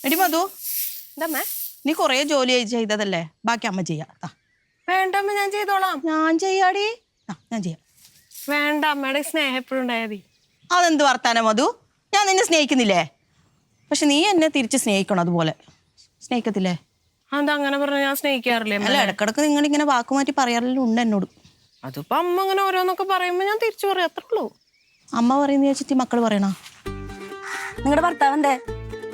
എടി മധു, എന്താ നീ കൊറേ ജോലി ചെയ്തതല്ലേ, ബാക്കി അമ്മ ചെയ്യാം. വേണ്ടമ്മ, ഞാൻ ചെയ്തോളാം. ഞാൻ ചെയ്യാടി, ഞാൻ ചെയ്യാം. വേണ്ട, അമ്മയുടെ സ്നേഹം എപ്പോഴും ഉണ്ടായാൽ മതി. അതെന്ത് വർത്താനം മധു? ഞാൻ നിന്നെ സ്നേഹിക്കുന്നില്ലേ? പക്ഷെ നീ എന്നെ തിരിച്ച് സ്നേഹിക്കണം, അതുപോലെ സ്നേഹിക്കത്തില്ലേ? അതെന്താ അങ്ങനെ പറഞ്ഞ? ഞാൻ സ്നേഹിക്കാറില്ലേ? അല്ല, ഇടക്കിടക്ക് നിങ്ങളിങ്ങനെ വാക്കുമാറ്റി പറയാറില്ല ഉണ്ട് എന്നോട്. അതിപ്പോ അമ്മ അങ്ങനെ ഓരോന്നൊക്കെ പറയുമ്പോ ഞാൻ തിരിച്ചു പറയാം, അത്രേ ഉള്ളൂ. അമ്മ പറയുന്ന വെച്ചിട്ട് മക്കള് പറയണ. നിങ്ങളുടെ ഭർത്താവെന്തേ?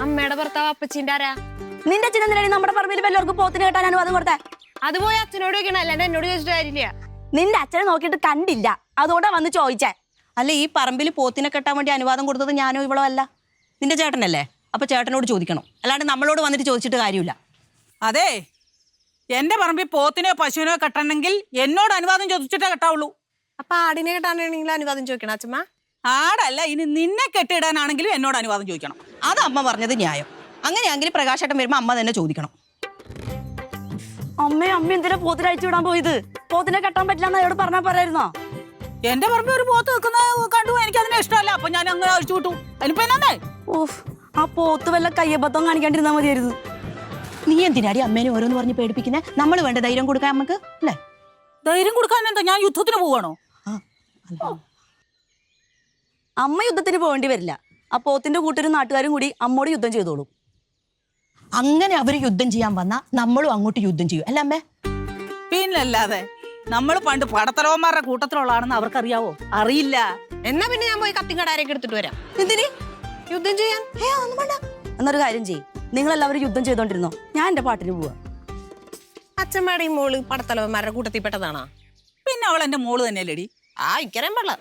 അമ്മയുടെ ഭർത്താവ് അപ്പച്ചിന്റെ ആരാ? നിന്റെ അച്ഛൻ എന്തിനാണ് നമ്മുടെ പറമ്പിൽ എല്ലാവർക്കും പോത്തിന് കേട്ടാൻ അനുവാദം കൊടുത്തേ? അത് പോയി അച്ഛനോട് ചോദിക്കണം, അല്ലാണ്ട് എന്നോട് ചോദിച്ചിട്ട് കാര്യമില്ല. നിന്റെ അച്ഛനെ നോക്കിയിട്ട് കണ്ടില്ല, അതുകൊണ്ടാ വന്ന് ചോദിച്ചേ. അല്ല, ഈ പറമ്പിൽ പോത്തിനെ കെട്ടാൻ വേണ്ടി അനുവാദം കൊടുത്തത് ഞാനോ ഇവളോ അല്ല, നിന്റെ ചേട്ടനല്ലേ? അപ്പൊ ചേട്ടനോട് ചോദിക്കണം, അല്ലാണ്ട് നമ്മളോട് വന്നിട്ട് ചോദിച്ചിട്ട് കാര്യമില്ല. അതെ, എന്റെ പറമ്പിൽ പോത്തിനെയോ പശുവിനെയോ കെട്ടണമെങ്കിൽ എന്നോട് അനുവാദം ചോദിച്ചിട്ടേ കെട്ടാവുള്ളൂ. അപ്പൊ ആടിനെ കെട്ടാനാണെങ്കിൽ അനുവാദം ചോദിക്കണം അച്ഛമ്മ? ആടല്ല, ഇനി നിന്നെ കെട്ടിയിടാനാണെങ്കിലും എന്നോട് അനുവാദം ചോദിക്കണം. അത് അമ്മ പറഞ്ഞത് ന്യായം. അങ്ങനെയാണെങ്കിൽ പ്രകാശേട്ടൻ വരുമ്പോ അമ്മ തന്നെ ചോദിക്കണം. അമ്മ എന്തിനാ പോത്തിന് അഴിച്ചു വിടാൻ പോയത്? പോത്തിനെ കെട്ടാൻ പറ്റില്ല എന്ന് അയാളോട് പറഞ്ഞാൽ പറയായിരുന്നോ? എന്റെ പറമ്പിൽ ഒരു പോത്ത് വെക്കുന്ന കണ്ടു, എനിക്ക് അതിനെ ഇഷ്ടമല്ല, അപ്പൊ ഞാൻ അങ്ങനെ അഴിച്ചു വിട്ടു. അതിനിപ്പോ എന്നാ? ഓഹ്, ആ പോത്ത് വല്ല കയ്യബദ്ധം കാണിക്കാണ്ടിരുന്നാ മതിയായിരുന്നു. നീ എന്തിനാടി അമ്മേനെ ഓരോന്ന് പറഞ്ഞ് പേടിപ്പിക്കുന്നേ? നമ്മൾ വേണ്ട ധൈര്യം കൊടുക്കാൻ നമുക്ക്, അല്ലേ? ധൈര്യം കൊടുക്കാൻ എന്താ, ഞാൻ യുദ്ധത്തിന് പോവാണോ? അമ്മ യുദ്ധത്തിന് പോകേണ്ടി വരില്ല. ആ പോത്തിന്റെ കൂട്ടരും നാട്ടുകാരും കൂടി അമ്മോട് യുദ്ധം ചെയ്തോളൂ. അങ്ങനെ അവര് യുദ്ധം ചെയ്യാൻ വന്നാ നമ്മളും അങ്ങോട്ട് യുദ്ധം ചെയ്യും, അല്ല അമ്മേ? പിന്നല്ലാതെ. നമ്മൾ പണ്ട് പടത്തലവന്മാരുടെ കൂട്ടത്തിലുള്ളതാണെന്ന് അവർക്കറിയാവോ? അറിയില്ല. എന്നാ പിന്നെ ഞാൻ പോയി കത്തിയും കടാരൊക്കെ എടുത്തിട്ട് വരാം. എന്തിന് യുദ്ധം ചെയ്യാൻ? എന്നൊരു കാര്യം ചെയ്യും, നിങ്ങളെല്ലാവരും യുദ്ധം ചെയ്തോണ്ടിരുന്നോ, ഞാൻ എന്റെ പാട്ടിന് പോവാ. അച്ഛമ്മയുടെയും മോള് പടത്തലവന്മാരുടെ കൂട്ടത്തിൽ പെട്ടതാണോ? പിന്നെ അവൾ എന്റെ മോള് തന്നെയല്ലേടി. ഇക്കറിയാൻ പാടില്ല.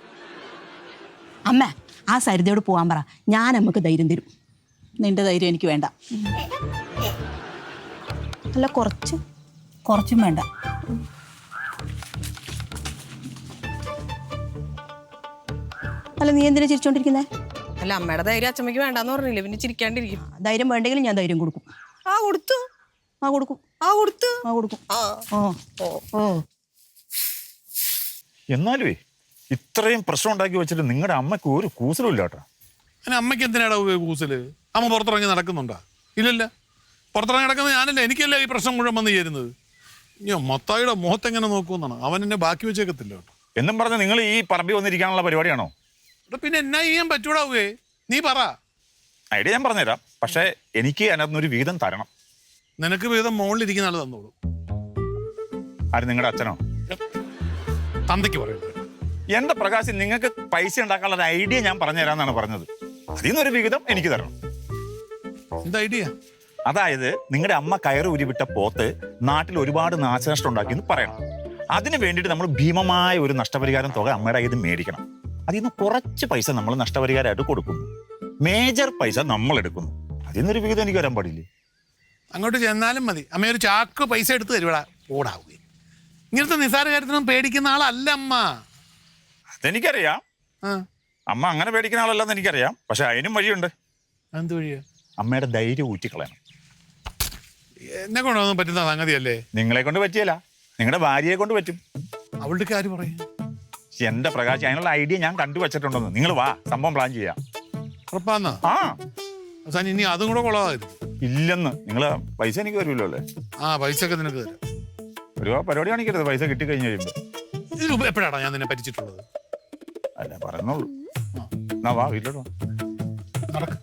അമ്മ, ആ സരിതയോട് പോവാൻ പറ, ഞാൻ നമുക്ക് ധൈര്യം തരും. നിന്റെ ധൈര്യം എനിക്ക് വേണ്ട. അല്ല, കുറച്ചും വേണ്ട. അല്ല, നീ എന്തിനാ ചിരിച്ചോണ്ടിരിക്കുന്നേ? അല്ല, അമ്മയുടെ ധൈര്യം അച്ഛമ്മയ്ക്ക് വേണ്ടെന്ന് പറഞ്ഞില്ലേ, പിന്നെ ചിരിക്കാണ്ടിരിക്കും. ധൈര്യം വേണ്ടെങ്കിലും ഞാൻ ധൈര്യം കൊടുക്കും. കൊടുത്തു. എന്നാലുവേ ഇത്രയും പ്രശ്നം ഉണ്ടാക്കി വെച്ചിട്ട് നിങ്ങളുടെ അമ്മയ്ക്ക് ഒരു കൂസലും ഇല്ല കേട്ടോ. അമ്മയ്ക്ക് എന്തിനാടാ കൂസല്? അമ്മ പുറത്തിറങ്ങി നടക്കുന്നുണ്ടാ? ഇല്ലല്ല, പുറത്തിറങ്ങി നടക്കുന്നത് ഞാനല്ല, എനിക്കല്ല ഈ പ്രശ്നം മുഴുവൻ വന്ന് ചേരുന്നത്. ഞാൻ മത്തായിയുടെ മുഖത്തെങ്ങനെ നോക്കുമെന്നാണ്, അവൻ എന്നെ ബാക്കി വെച്ചേക്കത്തില്ല കേട്ടോ. എന്നും പറഞ്ഞ് നിങ്ങൾ ഈ പറമ്പിൽ വന്നിരിക്കാനുള്ള പരിപാടിയാണോ? പിന്നെ എന്നാ ചെയ്യാൻ പറ്റൂടാവേ, നീ പറ. ഐഡിയ ഞാൻ പറഞ്ഞുതരാം, പക്ഷേ എനിക്ക് അതിനകത്തൊരു വീതം തരണം. നിനക്ക് വീതം മുകളിലിരിക്കുന്ന ആള് തന്നോളൂ. ആര്, നിങ്ങളുടെ അച്ഛനോ? തന്തയ്ക്ക് പറയുന്നത്. എന്റെ പ്രകാശം, നിങ്ങൾക്ക് പൈസ ഉണ്ടാക്കാനുള്ള ഒരു ഐഡിയ ഞാൻ പറഞ്ഞു തരാമെന്നാണ് പറഞ്ഞത്. അതിൽ നിന്നൊരു വിഹിതം എനിക്ക് തരണം. എന്താ ഐഡിയ? അതായത് നിങ്ങളുടെ അമ്മ കയറി ഉരുവിട്ട പോത്ത് നാട്ടിൽ ഒരുപാട് നാശനഷ്ടം ഉണ്ടാക്കിയെന്ന് പറയണം. അതിന് വേണ്ടിയിട്ട് നമ്മൾ ഭീമമായ ഒരു നഷ്ടപരിഹാരം തുക അമ്മയുടെ കയ്യിൽ നിന്ന് മേടിക്കണം. അതിൽ നിന്ന് കുറച്ച് പൈസ നമ്മൾ നഷ്ടപരിഹാരമായിട്ട് കൊടുക്കുന്നു, മേജർ പൈസ നമ്മൾ എടുക്കുന്നു. അതിൽ നിന്നൊരു വിഹിതം എനിക്ക് വരാൻ പാടില്ലേ? അങ്ങോട്ട് ചെന്നാലും മതി, അമ്മ ഒരു ചാക്ക് പൈസ എടുത്ത് തരുവടാ. ഓടാവുക ഇങ്ങനത്തെ നിസ്സാര കാര്യത്തിനും പേടിക്കുന്ന ആളല്ല അമ്മ. അതെനിക്കറിയാം, അമ്മ അങ്ങനെ പേടിക്കുന്ന ആളല്ലെന്ന് എനിക്കറിയാം. പക്ഷെ അതിനും വഴിയുണ്ട്. എന്ത് വഴിയാ? അമ്മയുടെ ധൈര്യം ഊറ്റിക്കളയണം. എന്നെ കൊണ്ടൊന്നും പറ്റുന്ന സംഗതിയല്ലേ? നിങ്ങളെ കൊണ്ട് പറ്റിയല്ല, നിങ്ങളുടെ ഭാര്യയെ കൊണ്ട് പറ്റും. അവളുടെ കാര്യം പറയും. എന്റെ പ്രകാശ്, അതിനുള്ള ഐഡിയ ഞാൻ കണ്ടുവച്ചിട്ടുണ്ടെന്ന്. നിങ്ങൾ വാ, സംഭവം പ്ലാൻ ചെയ്യാം. ഉറപ്പാന്നാ? ആ, അവസാനം ഇനി അതും കൂടെ കൊള്ളാമായിരുന്നു. ഇല്ലെന്ന്. നിങ്ങള് പൈസ എനിക്ക് തരുമല്ലോ അല്ലേ? പൈസ ഒക്കെ നിനക്ക് തരാം. ഒരു പരിപാടി കാണിക്കരുത്, പൈസ കിട്ടിക്കഴിഞ്ഞ് കഴിയുമ്പോ. ഇതിന് എപ്പോഴാണ് ഞാൻ നിന്നെ പറ്റിച്ചിട്ടുള്ളത്? അല്ല, പറഞ്ഞോളൂ. എന്നാ വാ, വീട്ടിലോട്ട് വാ. നടക്ക്.